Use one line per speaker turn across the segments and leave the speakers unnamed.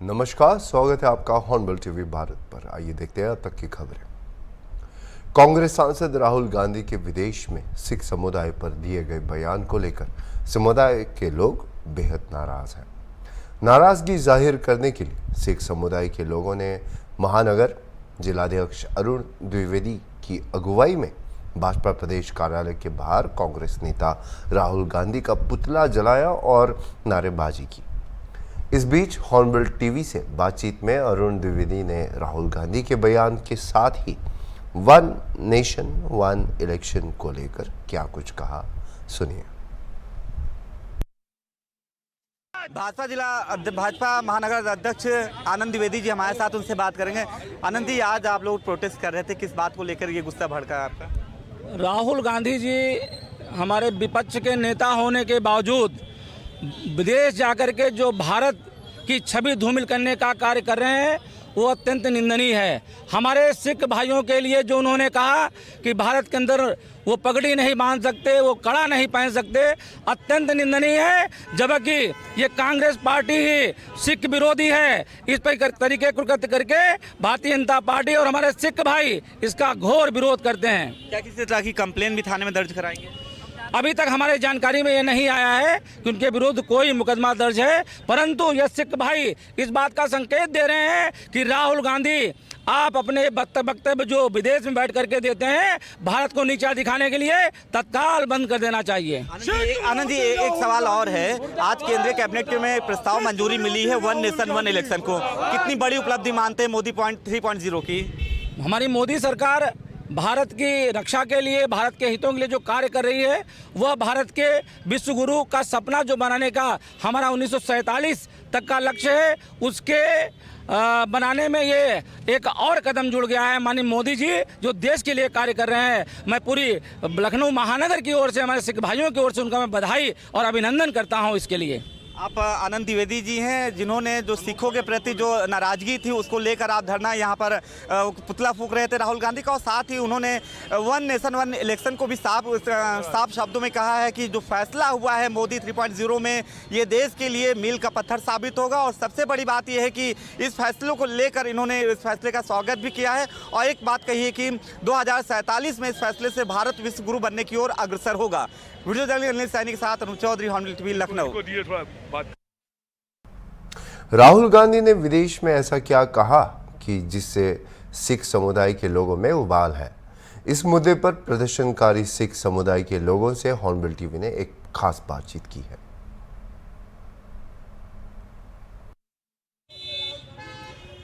नमस्कार, स्वागत है आपका हॉर्नबिल टीवी भारत पर। आइए देखते हैं अब तक की खबरें। कांग्रेस सांसद राहुल गांधी के विदेश में सिख समुदाय पर दिए गए बयान को लेकर समुदाय के लोग बेहद नाराज हैं। नाराजगी जाहिर करने के लिए सिख समुदाय के लोगों ने महानगर जिलाध्यक्ष अरुण द्विवेदी की अगुवाई में भाजपा प्रदेश कार्यालय के बाहर कांग्रेस नेता राहुल गांधी का पुतला जलाया और नारेबाजी की। इस बीच हॉर्नबिल टीवी से बातचीत में अरुण द्विवेदी ने राहुल गांधी के बयान के साथ ही वन नेशन वन इलेक्शन को लेकर क्या कुछ कहा, सुनिए।
भाजपा महानगर अध्यक्ष आनंद द्विवेदी जी हमारे साथ, उनसे बात करेंगे। आनंद जी, आज आप लोग प्रोटेस्ट कर रहे थे, किस बात को लेकर ये गुस्सा भड़का आपका?
राहुल गांधी जी हमारे विपक्ष के नेता होने के बावजूद विदेश जाकर के जो भारत की छवि धूमिल करने का कार्य कर रहे हैं वो अत्यंत निंदनीय है। हमारे सिख भाइयों के लिए जो उन्होंने कहा कि भारत के अंदर वो पगड़ी नहीं बांध सकते, वो कड़ा नहीं पहन सकते, अत्यंत निंदनीय है। जबकि ये कांग्रेस पार्टी ही सिख विरोधी है। इस पर तरीके कृत्य करके भारतीय जनता पार्टी और हमारे सिख भाई इसका घोर विरोध करते हैं।
क्या किसी तरह की कंप्लेन भी थाने में दर्ज कराएंगे?
अभी तक हमारे जानकारी में ये नहीं आया है कि उनके विरुद्ध कोई मुकदमा दर्ज है, परंतु ये सिख भाई इस बात का संकेत दे रहे हैं कि राहुल गांधी, आप अपने वक्तव्य जो विदेश में बैठ करके देते हैं भारत को नीचा दिखाने के लिए, तत्काल बंद कर देना चाहिए।
आनंद जी, एक सवाल और है। आज केंद्रीय कैबिनेट में प्रस्ताव मंजूरी मिली है वन नेशन वन इलेक्शन को, कितनी बड़ी उपलब्धि मानते हैं मोदी 3.0 की?
हमारी मोदी सरकार भारत की रक्षा के लिए, भारत के हितों के लिए जो कार्य कर रही है, वह भारत के विश्व गुरु का सपना जो बनाने का हमारा 1947 तक का लक्ष्य है, उसके बनाने में ये एक और कदम जुड़ गया है। माननीय मोदी जी जो देश के लिए कार्य कर रहे हैं, मैं पूरी लखनऊ महानगर की ओर से, हमारे सिख भाइयों की ओर से उनका मैं बधाई और अभिनंदन करता हूँ इसके लिए।
आप आनंद द्विवेदी जी हैं जिन्होंने जो सिखों के प्रति जो नाराजगी थी उसको लेकर आप धरना यहाँ पर पुतला फूंक रहे थे राहुल गांधी का, और साथ ही उन्होंने वन नेशन वन इलेक्शन को भी साफ शब्दों में कहा है कि जो फैसला हुआ है मोदी 3.0 में, ये देश के लिए मील का पत्थर साबित होगा। और सबसे बड़ी बात यह है कि इस फैसलों को लेकर इन्होंने इस फैसले का स्वागत भी किया है और एक बात कही है कि 2047 में इस फैसले से भारत विश्व गुरु बनने की ओर अग्रसर होगा। वीडियो जर्नलिस्ट अनिल सैनी के साथ अनुज चौधरी, हॉर्नबिल टीवी, लखनऊ।
राहुल गांधी ने विदेश में ऐसा क्या कहा कि जिससे सिख समुदाय के लोगों में उबाल है? इस मुद्दे पर प्रदर्शनकारी सिख समुदाय के लोगों से हॉर्नबिल टीवी ने एक खास बातचीत की है।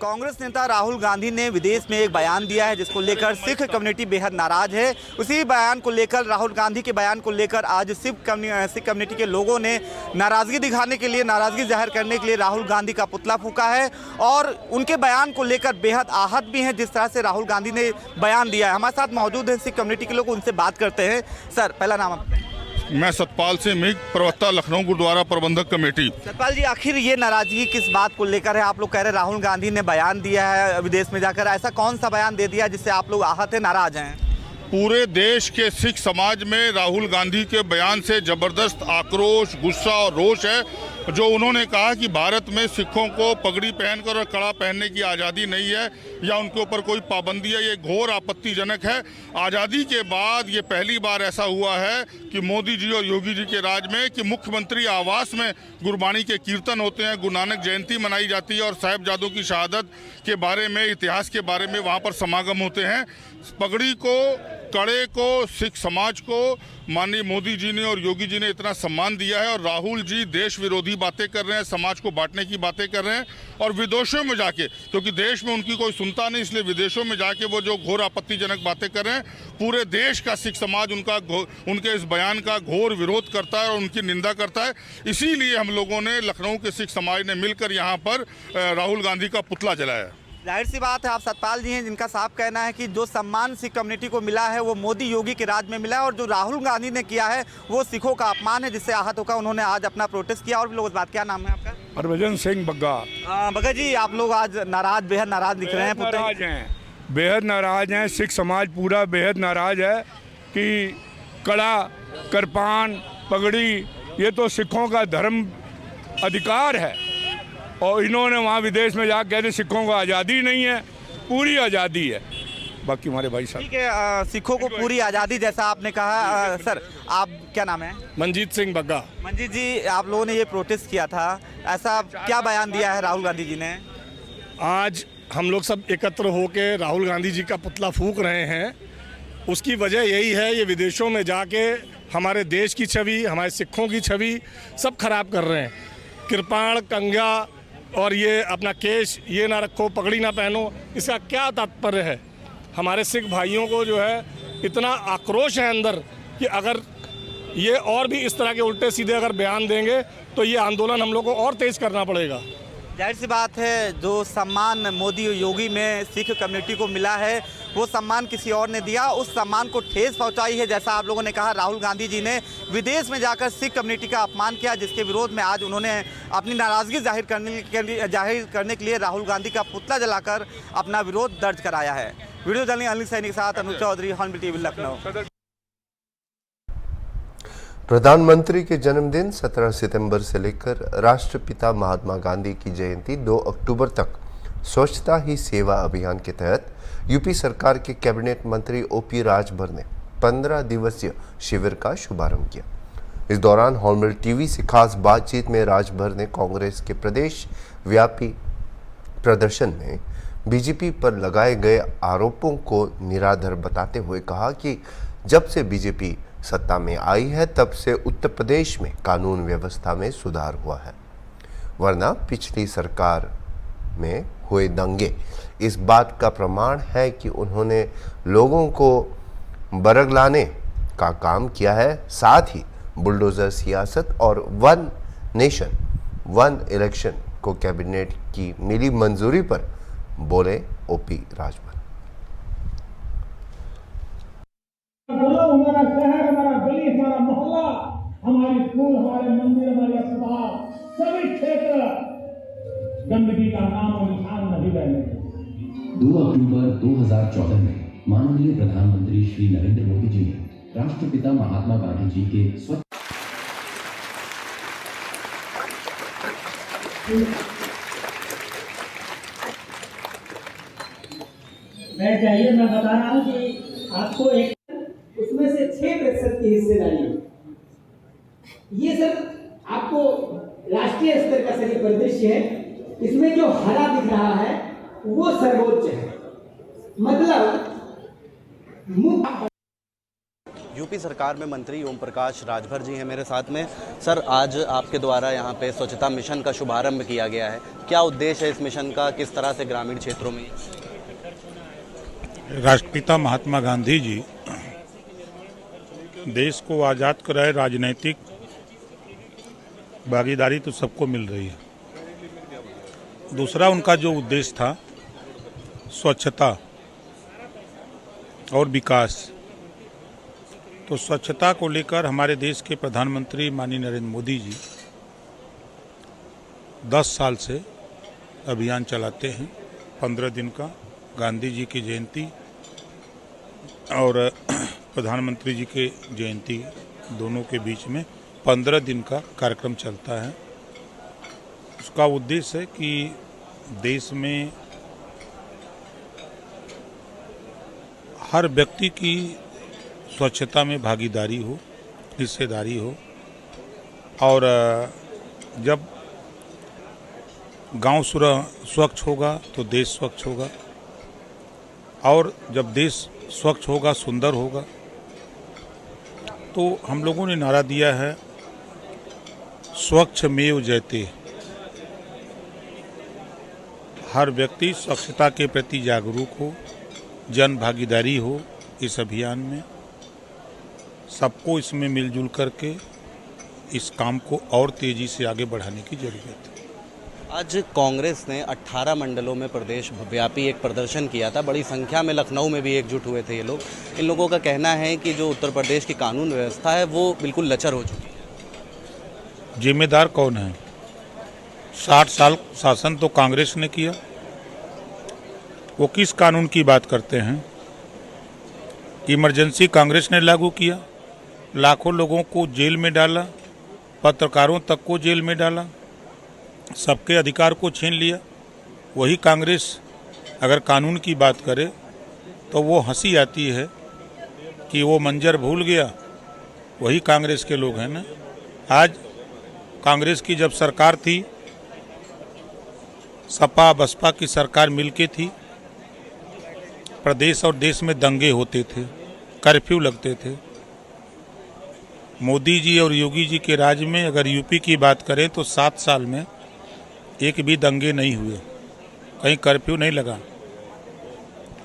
कांग्रेस नेता राहुल गांधी ने विदेश में एक बयान दिया है जिसको लेकर सिख कम्युनिटी बेहद नाराज है। उसी बयान को लेकर, राहुल गांधी के बयान को लेकर आज सिख कम्युनिटी के लोगों ने नाराजगी दिखाने के लिए, नाराजगी जाहिर करने के लिए राहुल गांधी का पुतला फूंका है और उनके बयान को लेकर बेहद आहत भी हैं जिस तरह से राहुल गांधी ने बयान दिया है। हमारे साथ मौजूद है सिख कम्युनिटी के लोग, उनसे बात करते हैं। सर, पहला नाम आपका?
मैं सतपाल सिंह मीग, प्रवक्ता लखनऊ गुरुद्वारा प्रबंधक कमेटी।
सतपाल जी, आखिर ये नाराजगी किस बात को लेकर है? आप लोग कह रहे हैं राहुल गांधी ने बयान दिया है विदेश में जाकर, ऐसा कौन सा बयान दे दिया जिससे आप लोग आहत हैं, नाराज हैं?
पूरे देश के सिख समाज में राहुल गांधी के बयान से जबरदस्त आक्रोश, गुस्सा और रोष है। जो उन्होंने कहा कि भारत में सिखों को पगड़ी पहनकर और कड़ा पहनने की आज़ादी नहीं है या उनके ऊपर कोई पाबंदी है, ये घोर आपत्तिजनक है। आज़ादी के बाद ये पहली बार ऐसा हुआ है कि मोदी जी और योगी जी के राज में कि मुख्यमंत्री आवास में गुरबाणी के कीर्तन होते हैं, गुरु नानक जयंती मनाई जाती है और साहिबजादों की शहादत के बारे में, इतिहास के बारे में वहाँ पर समागम होते हैं। पगड़ी को, कड़े को, सिख समाज को माननीय मोदी जी ने और योगी जी ने इतना सम्मान दिया है और राहुल जी देश विरोधी बातें कर रहे हैं, समाज को बांटने की बातें कर रहे हैं और विदेशों में जाके, क्योंकि देश में उनकी कोई सुनता नहीं, इसलिए विदेशों में जाके वो जो घोर आपत्तिजनक बातें कर रहे हैं, पूरे देश का सिख समाज उनके इस बयान का घोर विरोध करता है और उनकी निंदा करता है। इसीलिए हम लोगों ने, लखनऊ के सिख समाज ने मिलकर यहाँ पर राहुल गांधी का पुतला जलाया।
जाहिर सी बात है, आप सतपाल जी हैं जिनका साफ कहना है कि जो सम्मान सिख कम्युनिटी को मिला है वो मोदी योगी के राज में मिला है और जो राहुल गांधी ने किया है वो सिखों का अपमान है, जिससे आहत होकर उन्होंने आज अपना प्रोटेस्ट किया। और भी लोग इस बात, क्या नाम है आपका?
हरभजन सिंह बग्गा।
बग्गा जी, आप लोग आज नाराज, बेहद नाराज दिख रहे हैं।
नाराज हैं, बेहद नाराज हैं। सिख समाज पूरा बेहद नाराज है कि कड़ा, कृपान, पगड़ी, ये तो सिखों का धर्म अधिकार है और इन्होंने वहाँ विदेश में जाकर कहते सिखों को आज़ादी नहीं है, पूरी आज़ादी है। बाकी हमारे भाई साहब
ठीक है, सिखों को पूरी आज़ादी जैसा आपने कहा। सर आप क्या नाम है?
मंजीत सिंह बग्गा।
मंजीत जी, आप लोगों ने ये प्रोटेस्ट किया था, ऐसा क्या बयान दिया है राहुल गांधी जी ने?
आज हम लोग सब एकत्र होकर राहुल गांधी जी का पुतला फूंक रहे हैं। उसकी वजह यही है, ये विदेशों में जाके हमारे देश की छवि, हमारे सिखों की छवि सब खराब कर रहे हैं। कृपाण, कंघा और ये अपना केश ये ना रखो, पगड़ी ना पहनो, इसका क्या तात्पर्य है? हमारे सिख भाइयों को जो है इतना आक्रोश है अंदर कि अगर ये और भी इस तरह के उल्टे सीधे अगर बयान देंगे तो ये आंदोलन हम लोग को और तेज करना पड़ेगा।
जाहिर सी बात है, जो सम्मान मोदी योगी में सिख कम्युनिटी को मिला है वो सम्मान किसी और ने दिया, उस सम्मान को ठेस पहुंचाई है। जैसा आप लोगों ने कहा, राहुल गांधी जी ने विदेश में जाकर सिख कम्युनिटी का अपमान किया, जिसके विरोध में आज उन्होंने अपनी नाराज़गी जाहिर करने के लिए राहुल गांधी का पुतला जलाकर अपना विरोध दर्ज कराया है। वीडियो जर्नलिस्ट अनिल सैनी के साथ अनुज चौधरी, हॉर्नबिल टीवी, लखनऊ।
प्रधानमंत्री के जन्मदिन 17 सितंबर से लेकर राष्ट्रपिता महात्मा गांधी की जयंती 2 अक्टूबर तक स्वच्छता ही सेवा अभियान के तहत यूपी सरकार के कैबिनेट मंत्री ओपी राजभर ने 15 दिवसीय शिविर का शुभारंभ किया। इस दौरान हॉर्नबिल टीवी से खास बातचीत में राजभर ने कांग्रेस के प्रदेश व्यापी प्रदर्शन में बीजेपी पर लगाए गए आरोपों को निराधार बताते हुए कहा कि जब से बीजेपी सत्ता में आई है तब से उत्तर प्रदेश में कानून व्यवस्था में सुधार हुआ है, वरना पिछली सरकार में हुए दंगे इस बात का प्रमाण है कि उन्होंने लोगों को बरगलाने का काम किया है। साथ ही बुलडोजर सियासत और वन नेशन वन इलेक्शन को कैबिनेट की मिली मंजूरी पर बोले ओपी राजभर।
हमारा शहर, हमारा गली, हमारा मोहल्ला, हमारी स्कूल, हमारे मंदिर, हमारे अस्पताल, सभी क्षेत्र गंदगी का नाम और निशान नहीं रहने।
2 अक्टूबर 2014 में माननीय प्रधानमंत्री श्री नरेंद्र मोदी जी ने राष्ट्रपिता महात्मा गांधी जी के स्वच्छ
मैं चाहिए, मैं बता रहा हूँ कि आपको एक उसमें से 6% की हिस्सेदारी है। ये सर आपको राष्ट्रीय स्तर का सही परिदृश्य है। इसमें जो हरा दिख रहा है वो सर्वोच्च है, मतलब
यूपी सरकार में मंत्री ओम प्रकाश राजभर जी हैं मेरे साथ में। सर, आज आपके द्वारा यहाँ पे स्वच्छता मिशन का शुभारंभ किया गया है, क्या उद्देश्य है इस मिशन का, किस तरह से ग्रामीण क्षेत्रों में?
राष्ट्रपिता महात्मा गांधी जी देश को आज़ाद कराए, राजनीतिक भागीदारी तो सबको मिल रही है। दूसरा उनका जो उद्देश्य था स्वच्छता और विकास, तो स्वच्छता को लेकर हमारे देश के प्रधानमंत्री माननीय नरेंद्र मोदी जी 10 साल से अभियान चलाते हैं। 15 दिन का गांधी जी की जयंती और प्रधानमंत्री जी के जयंती दोनों के बीच में 15 दिन का कार्यक्रम चलता है। उसका उद्देश्य है कि देश में हर व्यक्ति की स्वच्छता में भागीदारी हो, हिस्सेदारी हो, और जब गांव स्वच्छ होगा तो देश स्वच्छ होगा, और जब देश स्वच्छ होगा, सुंदर होगा। तो हम लोगों ने नारा दिया है स्वच्छ मेव जयते। हर व्यक्ति स्वच्छता के प्रति जागरूक हो, जन भागीदारी हो इस अभियान में, सबको इसमें मिलजुल करके इस काम को और तेजी से आगे बढ़ाने की जरूरत है।
आज कांग्रेस ने 18 मंडलों में प्रदेश व्यापी एक प्रदर्शन किया था, बड़ी संख्या में लखनऊ में भी एकजुट हुए थे ये लोग। इन लोगों का कहना है कि जो उत्तर प्रदेश की कानून व्यवस्था है वो बिल्कुल लचर हो चुकी है।
जिम्मेदार कौन है? 60 साल शासन तो कांग्रेस ने किया। वो किस कानून की बात करते हैं? इमरजेंसी कांग्रेस ने लागू किया, लाखों लोगों को जेल में डाला, पत्रकारों तक को जेल में डाला।
सबके अधिकार को छीन लिया। वही कांग्रेस अगर कानून की बात करे तो वो हंसी आती है कि वो मंजर भूल गया। वही कांग्रेस के लोग हैं ना। आज कांग्रेस की जब सरकार थी, सपा बसपा की सरकार मिलके थी, प्रदेश और देश में दंगे होते थे, कर्फ्यू लगते थे। मोदी जी और योगी जी के राज में अगर यूपी की बात करें तो 7 साल में एक भी दंगे नहीं हुए, कहीं कर्फ्यू नहीं लगा।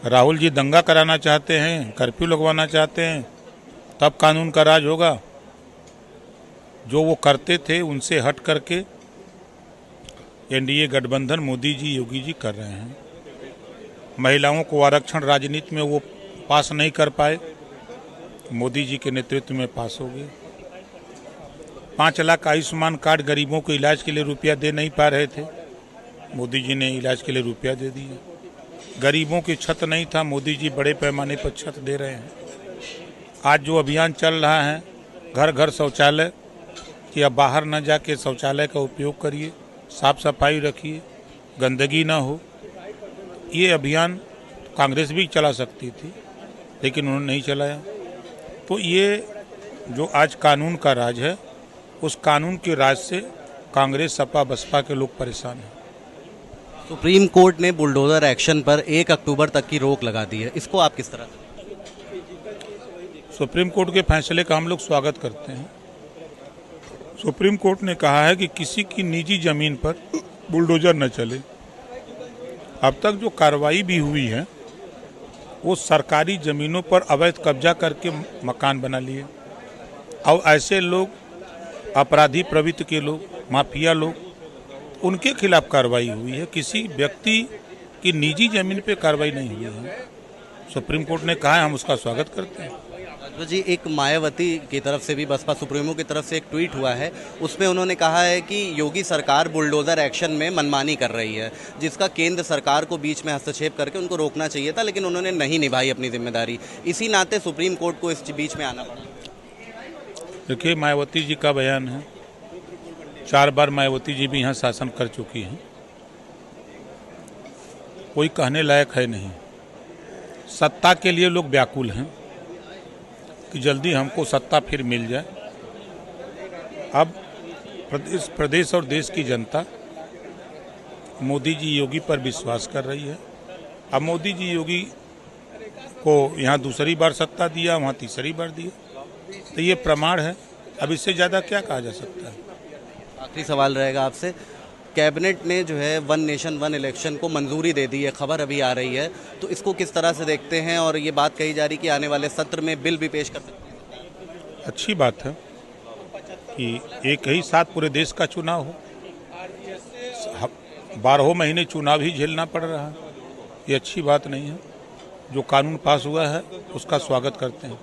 राहुल जी दंगा कराना चाहते हैं, कर्फ्यू लगवाना चाहते हैं, तब कानून का राज होगा। जो वो करते थे उनसे हट करके एनडीए गठबंधन मोदी जी योगी जी कर रहे हैं। महिलाओं को आरक्षण राजनीति में वो पास नहीं कर पाए, मोदी जी के नेतृत्व में पास हो गए। 5 लाख आयुष्मान कार्ड गरीबों को इलाज के लिए रुपया दे नहीं पा रहे थे, मोदी जी ने इलाज के लिए रुपया दे दिया। गरीबों की छत नहीं था, मोदी जी बड़े पैमाने पर छत दे रहे हैं। आज जो अभियान चल रहा है घर घर शौचालय, कि अब बाहर न जाके शौचालय का उपयोग करिए, साफ सफाई रखिए, गंदगी ना हो, ये अभियान कांग्रेस भी चला सकती थी लेकिन उन्होंने नहीं चलाया। तो ये जो आज कानून का राज है, उस कानून के राज से कांग्रेस सपा बसपा के लोग परेशान हैं।
सुप्रीम कोर्ट ने बुलडोजर एक्शन पर 1 अक्टूबर तक की रोक लगा दी है, इसको आप किस तरह?
सुप्रीम कोर्ट के फैसले का हम लोग स्वागत करते हैं। सुप्रीम कोर्ट ने कहा है कि किसी की निजी जमीन पर बुलडोजर न चले। अब तक जो कार्रवाई भी हुई है वो सरकारी जमीनों पर अवैध कब्जा करके मकान बना लिए। और ऐसे लोग, अपराधी प्रवृत्ति के लोग, माफिया लोग, उनके खिलाफ कार्रवाई हुई है। किसी व्यक्ति की निजी जमीन पे कार्रवाई नहीं हुई है। सुप्रीम कोर्ट ने कहा है, हम उसका स्वागत करते हैं।
जी, एक मायावती की तरफ से भी, बसपा सुप्रीमो की तरफ से एक ट्वीट हुआ है, उसमें उन्होंने कहा है कि योगी सरकार बुलडोजर एक्शन में मनमानी कर रही है, जिसका केंद्र सरकार को बीच में हस्तक्षेप करके उनको रोकना चाहिए था, लेकिन उन्होंने नहीं निभाई अपनी जिम्मेदारी। इसी नाते सुप्रीम कोर्ट को इस बीच में आना पड़ा।
देखिए, मायावती जी का बयान है, 4 बार मायावती जी भी यहाँ शासन कर चुकी हैं, कोई कहने लायक है नहीं। सत्ता के लिए लोग व्याकुल हैं कि जल्दी हमको सत्ता फिर मिल जाए। अब प्रदेश और देश की जनता मोदी जी योगी पर विश्वास कर रही है। अब मोदी जी योगी को यहाँ दूसरी बार सत्ता दिया, वहाँ तीसरी बार दिया, तो ये प्रमाण है। अब इससे ज़्यादा क्या कहा जा सकता है?
आखिरी सवाल रहेगा आपसे, कैबिनेट ने जो है 1 नेशन 1 इलेक्शन को मंजूरी दे दी है, खबर अभी आ रही है, तो इसको किस तरह से देखते हैं? और ये बात कही जा रही कि आने वाले सत्र में बिल भी पेश कर सकते हैं।
अच्छी बात है कि एक ही साथ पूरे देश का चुनाव हो। 12 महीने चुनाव ही झेलना पड़ रहा है, ये अच्छी बात नहीं है। जो कानून पास हुआ है उसका स्वागत करते हैं।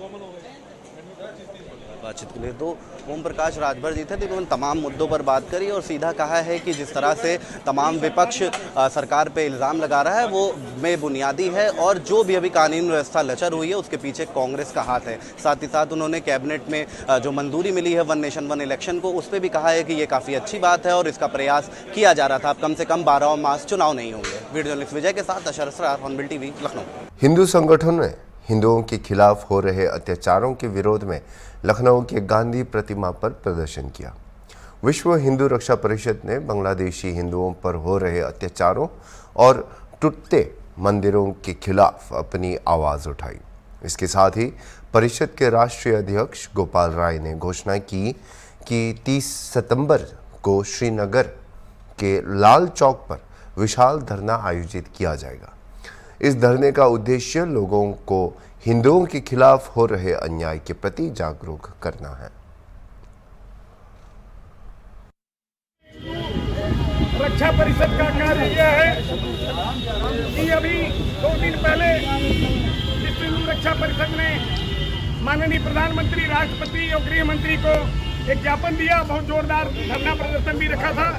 बातचीत के लिए तो ओम प्रकाश राजभर जी थे, तो उन्होंने तमाम मुद्दों पर बात करी और सीधा कहा है कि जिस तरह से तमाम विपक्ष सरकार पे इल्ज़ाम लगा रहा है वो बेबुनियादी है, और जो भी अभी कानून व्यवस्था लचर हुई है उसके पीछे कांग्रेस का हाथ है। साथ ही साथ उन्होंने कैबिनेट में जो मंजूरी मिली है 1 नेशन 1 इलेक्शन को, उस पर भी कहा है कि ये काफ़ी अच्छी बात है और इसका प्रयास किया जा रहा था। अब कम से कम 12 मास चुनाव नहीं होंगे। वीडियो जर्नलिस्ट विजय के साथ अशर असरार, हॉर्नबिल टीवी, लखनऊ।
हिंदू संगठन ने हिंदुओं के खिलाफ हो रहे अत्याचारों के विरोध में लखनऊ के गांधी प्रतिमा पर प्रदर्शन किया। विश्व हिंदू रक्षा परिषद ने बांग्लादेशी हिंदुओं पर हो रहे अत्याचारों और टूटते मंदिरों के खिलाफ अपनी आवाज़ उठाई। इसके साथ ही परिषद के राष्ट्रीय अध्यक्ष गोपाल राय ने घोषणा की कि 30 सितंबर को श्रीनगर के लाल चौक पर विशाल धरना आयोजित किया जाएगा। इस धरने का उद्देश्य लोगों को हिंदुओं के खिलाफ हो रहे अन्याय के प्रति जागरूक करना है।
रक्षा परिषद का कार्य यह है कि अभी 2 दिन पहले विश्व हिंदू रक्षा परिषद ने माननीय प्रधानमंत्री, राष्ट्रपति और गृह मंत्री को एक ज्ञापन दिया। बहुत जोरदार धरना प्रदर्शन भी रखा था,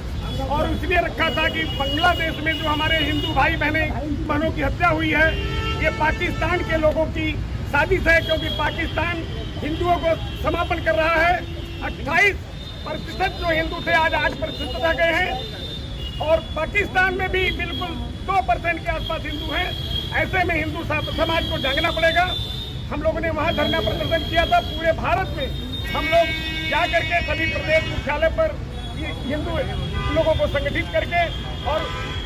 और इसलिए रखा था कि बांग्लादेश में जो हमारे हिंदू भाई बहनों की हत्या हुई है, ये पाकिस्तान के लोगों की साजिश है, क्योंकि पाकिस्तान हिंदुओं को समापन कर रहा है। 28% जो हिंदू थे आज 8% रह गए हैं। और पाकिस्तान में भी बिल्कुल 2% के आसपास हिंदू हैं। ऐसे में हिंदू समाज को जागना पड़ेगा। हम लोगों ने वहाँ धरना प्रदर्शन किया था। पूरे भारत में हम लोग जा करके सभी प्रदेश मुख्यालय पर हिंदू लोगों को संगठित करके और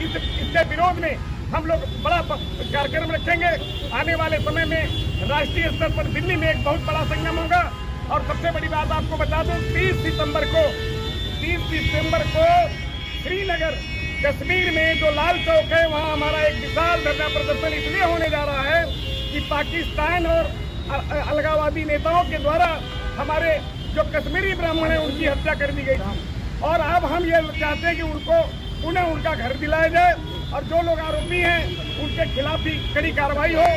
इसके विरोध में हम लोग बड़ा कार्यक्रम रखेंगे। आने वाले समय में राष्ट्रीय स्तर पर दिल्ली में एक बहुत बड़ा संगम होगा। और सबसे बड़ी बात आपको बता दूं, 30 सितंबर को श्रीनगर कश्मीर में जो लाल चौक है वहाँ हमारा एक विशाल धरना प्रदर्शन इसलिए होने जा रहा है कि पाकिस्तान और अलगाववादी नेताओं के द्वारा हमारे जो कश्मीरी ब्राह्मण हैं उनकी हत्या कर दी गई थी। और अब हम ये चाहते हैं कि उनको पुनः उनका घर दिलाया जाए और जो लोग आरोपी हैं उनके खिलाफ भी कड़ी कार्रवाई हो।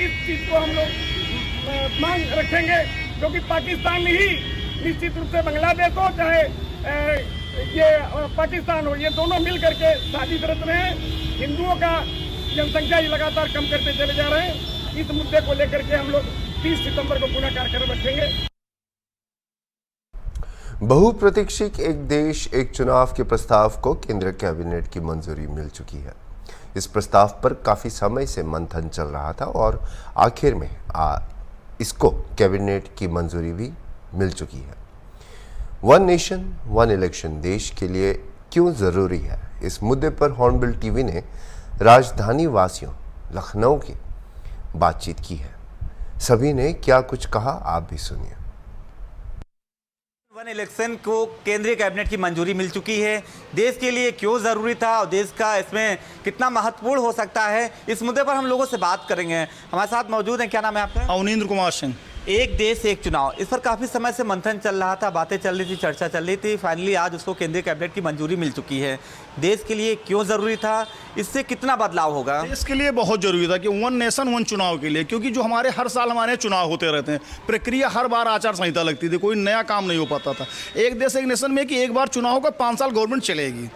इस चीज़ को हम लोग मांग रखेंगे, क्योंकि पाकिस्तान ही निश्चित रूप से बांग्लादेश हो चाहे ये पाकिस्तान हो, ये दोनों मिल करके साजिशरत रहे हैं। हिंदुओं का जनसंख्या ही लगातार कम करते चले जा रहे हैं। इस मुद्दे को लेकर के हम लोग 30 सितंबर को पुनः कार्यक्रम रखेंगे।
बहुप्रतीक्षित एक देश एक चुनाव के प्रस्ताव को केंद्र कैबिनेट की मंजूरी मिल चुकी है। इस प्रस्ताव पर काफी समय से मंथन चल रहा था और आखिर में इसको कैबिनेट की मंजूरी भी मिल चुकी है। वन नेशन वन इलेक्शन देश के लिए क्यों ज़रूरी है, इस मुद्दे पर हॉर्नबिल टीवी ने राजधानी वासियों लखनऊ की बातचीत की है। सभी ने क्या कुछ कहा, आप भी सुनिए।
वन इलेक्शन को केंद्रीय कैबिनेट की मंजूरी मिल चुकी है। देश के लिए क्यों ज़रूरी था और देश का इसमें कितना महत्वपूर्ण हो सकता है, इस मुद्दे पर हम लोगों से बात करेंगे। हमारे साथ मौजूद हैं, क्या नाम है आपका?
अवनींद्र कुमार सिंह।
एक देश एक चुनाव, इस पर काफ़ी समय से मंथन चल रहा था, बातें चल रही थी, चर्चा चल रही थी। फाइनली आज उसको केंद्रीय कैबिनेट की मंजूरी मिल चुकी है। देश के लिए क्यों ज़रूरी था, इससे कितना बदलाव होगा?
देश के लिए बहुत ज़रूरी था कि वन नेशन वन चुनाव के लिए, क्योंकि जो हमारे हर साल हमारे चुनाव होते रहते हैं, प्रक्रिया हर बार आचार संहिता लगती थी, कोई नया काम नहीं हो पाता था। एक देश एक नेशन में कि एक बार चुनाव होगा, 5 साल गवर्नमेंट चलेगी,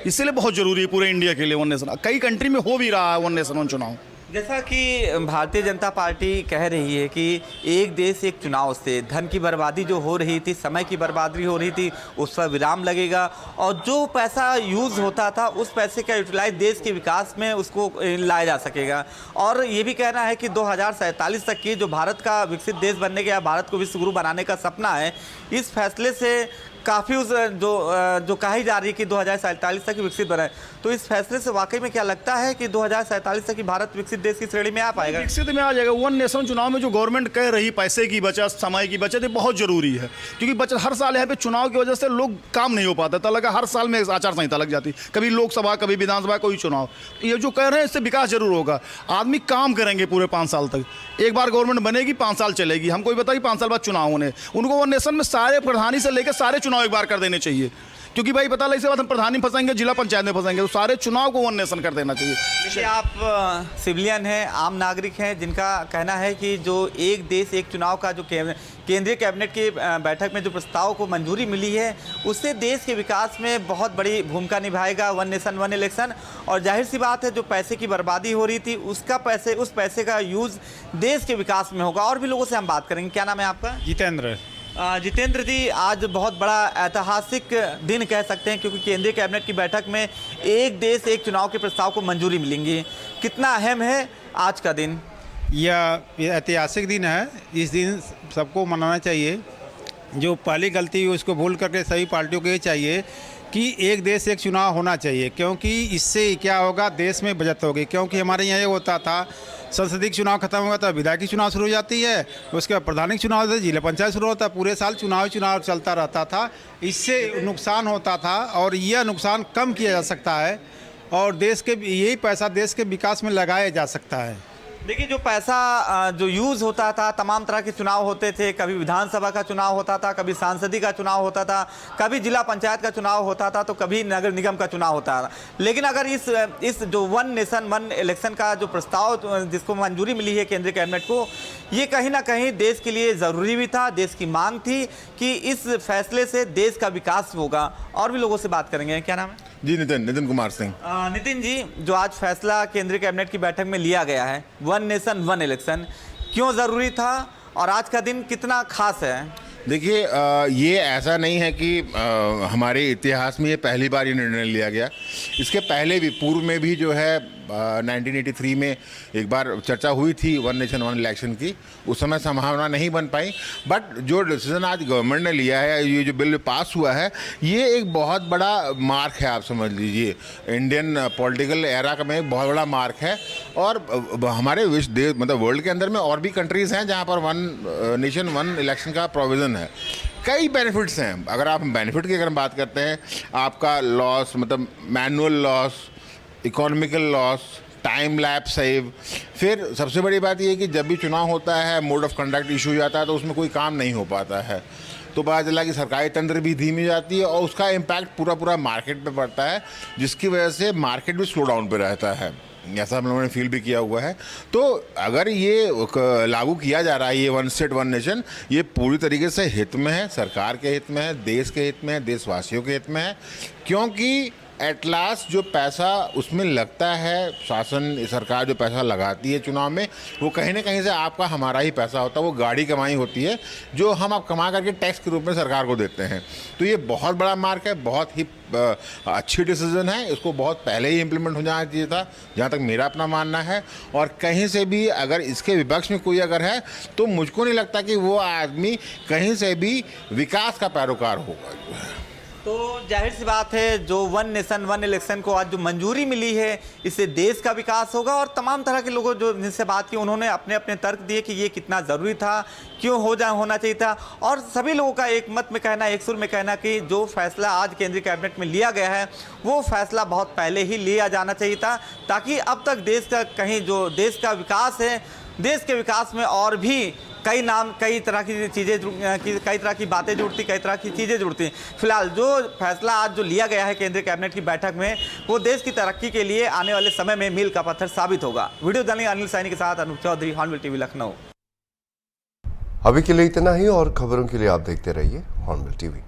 इसलिए बहुत ज़रूरी है पूरे इंडिया के लिए वन नेशन। कई कंट्री में हो भी रहा है वन नेशन वन चुनाव।
जैसा कि भारतीय जनता पार्टी कह रही है कि एक देश एक चुनाव से धन की बर्बादी जो हो रही थी, समय की बर्बादी हो रही थी, उस पर विराम लगेगा और जो पैसा यूज़ होता था उस पैसे का यूटिलाइज देश के विकास में उसको लाया जा सकेगा। और ये भी कहना है कि 2047 तक की जो भारत का विकसित देश बनने का, भारत को विश्व गुरु बनाने का सपना है, इस फैसले से काफ़ी उस जो कही जा रही है कि 2047 तक विकसित बनाए, तो इस फैसले से वाकई में क्या लगता है कि 2047 तक भारत विकसित देश की श्रेणी में आ पाएगा?
विकसित में आ जाएगा। वन नेशन चुनाव में जो गवर्नमेंट कह रही पैसे की बचत, समय की बचत, ये बहुत जरूरी है, क्योंकि बचत हर साल यहाँ पे चुनाव की वजह से लोग काम नहीं हो पाता था। लगा हर साल में आचार संहिता लग जाती, कभी लोकसभा कभी विधानसभा कोई चुनाव। ये जो कह रहे हैं इससे विकास जरूर होगा। आदमी काम करेंगे पूरे 5 साल तक, एक बार गवर्नमेंट बनेगी 5 साल चलेगी। हमको भी पता कि 5 साल बाद चुनाव होने, उनको वन नेशन में सारे प्रधानी से लेकर सारे चुनाव एक बार कर देने चाहिए, क्योंकि भाई पता लगे इसके बाद हम प्रधानी फंसेंगे, जिला पंचायत में फंसेंगे, तो सारे चुनाव को वन नेशन कर देना चाहिए।
देखिए, आप सिविलियन हैं, आम नागरिक हैं, जिनका कहना है कि जो एक देश एक चुनाव का जो केंद्रीय कैबिनेट की बैठक में जो प्रस्ताव को मंजूरी मिली है, उससे देश के विकास में बहुत बड़ी भूमिका निभाएगा वन नेशन वन इलेक्शन। और जाहिर सी बात है, जो पैसे की बर्बादी हो रही थी उस पैसे का यूज़ देश के विकास में होगा। और भी लोगों से हम बात करेंगे। क्या नाम है आपका?
जितेंद्र।
जितेंद्र जी, आज बहुत बड़ा ऐतिहासिक दिन कह सकते हैं, क्योंकि केंद्रीय कैबिनेट की बैठक में एक देश एक चुनाव के प्रस्ताव को मंजूरी मिलेंगी। कितना अहम है आज का दिन?
यह ऐतिहासिक दिन है। इस दिन सबको मनाना चाहिए। जो पहली गलती हुई उसको भूल करके सभी पार्टियों को ये चाहिए कि एक देश एक चुनाव होना चाहिए, क्योंकि इससे क्या होगा, देश में बचत होगी। क्योंकि हमारे यहाँ ये होता था, संसदीय चुनाव खत्म होगा तो विधायकी चुनाव शुरू हो जाती है, उसके बाद प्रधानिक चुनाव होता है, जिला पंचायत शुरू होता है, पूरे साल चुनाव चलता रहता था। इससे नुकसान होता था और यह नुकसान कम किया जा सकता है और देश के यही पैसा देश के विकास में लगाया जा सकता है।
देखिए, जो पैसा जो यूज़ होता था, तमाम तरह के चुनाव होते थे, कभी विधानसभा का चुनाव होता था, कभी सांसदीय का चुनाव होता था, कभी जिला पंचायत का चुनाव होता था, तो कभी नगर निगम का चुनाव होता था। लेकिन अगर इस जो वन नेशन वन इलेक्शन का जो प्रस्ताव जिसको मंजूरी मिली है केंद्रीय कैबिनेट को, ये कहीं ना कहीं देश के लिए ज़रूरी भी था, देश की मांग थी कि इस फैसले से देश का विकास होगा। और भी लोगों से बात करेंगे। क्या नाम है
जी? नितिन कुमार सिंह।
नितिन जी, जो आज फैसला केंद्रीय कैबिनेट की बैठक में लिया गया है, वन नेशन वन इलेक्शन, क्यों ज़रूरी था और आज का दिन कितना खास है?
देखिए ये ऐसा नहीं है कि हमारे इतिहास में ये पहली बार ये निर्णय लिया गया। इसके पहले भी पूर्व में भी जो है 1983 में एक बार चर्चा हुई थी वन नेशन वन इलेक्शन की। उस समय संभावना नहीं बन पाई, बट जो डिसीजन आज गवर्नमेंट ने लिया है, ये जो बिल पास हुआ है, ये एक बहुत बड़ा मार्क है। आप समझ लीजिए इंडियन पॉलिटिकल एरा का में एक बहुत बड़ा मार्क है। और हमारे विश्व देश मतलब वर्ल्ड के अंदर में और भी कंट्रीज़ हैं जहाँ पर वन नेशन वन इलेक्शन का प्रोविज़न है। कई बेनिफिट्स हैं। अगर आप बेनिफिट की अगर बात करते हैं, आपका लॉस मतलब manual loss, economical loss, time lap save. फिर सबसे बड़ी बात यह है कि जब भी चुनाव होता है, मोड ऑफ कंडक्ट इशू हो जाता है, तो उसमें कोई काम नहीं हो पाता है, तो पता चला कि सरकारी तंत्र भी धीमी जाती है और उसका इम्पैक्ट पूरा मार्केट पे पड़ता है, जिसकी वजह से मार्केट भी स्लो डाउन पे रहता है। ऐसा हम लोगों ने फील भी किया हुआ है। तो अगर ये लागू किया जा रहा है, ये वन स्टेट वन नेशन, ये पूरी तरीके से हित में है, सरकार के हित में है, देश के हित में है, देशवासियों के हित में है। क्योंकि एट लास्ट जो पैसा उसमें लगता है, शासन सरकार जो पैसा लगाती है चुनाव में, वो कहीं ना कहीं से आपका हमारा ही पैसा होता है। वो गाड़ी कमाई होती है जो हम आप कमा करके टैक्स के रूप में सरकार को देते हैं। तो ये बहुत बड़ा मार्क है, बहुत ही अच्छी डिसीजन है। इसको बहुत पहले ही इम्प्लीमेंट हो जाना चाहिए था, जहाँ तक मेरा अपना मानना है। और कहीं से भी अगर इसके विपक्ष में कोई अगर है, तो मुझको नहीं लगता कि वो आदमी कहीं से भी विकास का पैरोकार होगा।
तो जाहिर सी बात है, जो वन नेशन वन इलेक्शन को आज जो मंजूरी मिली है, इससे देश का विकास होगा। और तमाम तरह के लोगों जो जिनसे बात की, उन्होंने अपने अपने तर्क दिए कि ये कितना ज़रूरी था, क्यों होना चाहिए था। और सभी लोगों का एक मत में कहना, एक सुर में कहना कि जो फैसला आज केंद्रीय कैबिनेट में लिया गया है, वो फैसला बहुत पहले ही लिया जाना चाहिए था, ताकि अब तक देश का कहीं जो देश का विकास है, देश के विकास में और भी कई तरह की चीज़ें, कई तरह की बातें जुड़ती, कई तरह की चीज़ें जुड़ती। फिलहाल जो फैसला आज जो लिया गया है केंद्रीय कैबिनेट की बैठक में, वो देश की तरक्की के लिए आने वाले समय में मील का पत्थर साबित होगा। वीडियो जर्नलिस्ट अनिल सैनी के साथ अनूप चौधरी, हॉर्नबिल टीवी लखनऊ।
अभी के लिए इतना ही, और खबरों के लिए आप देखते रहिए हॉर्नबिल टीवी।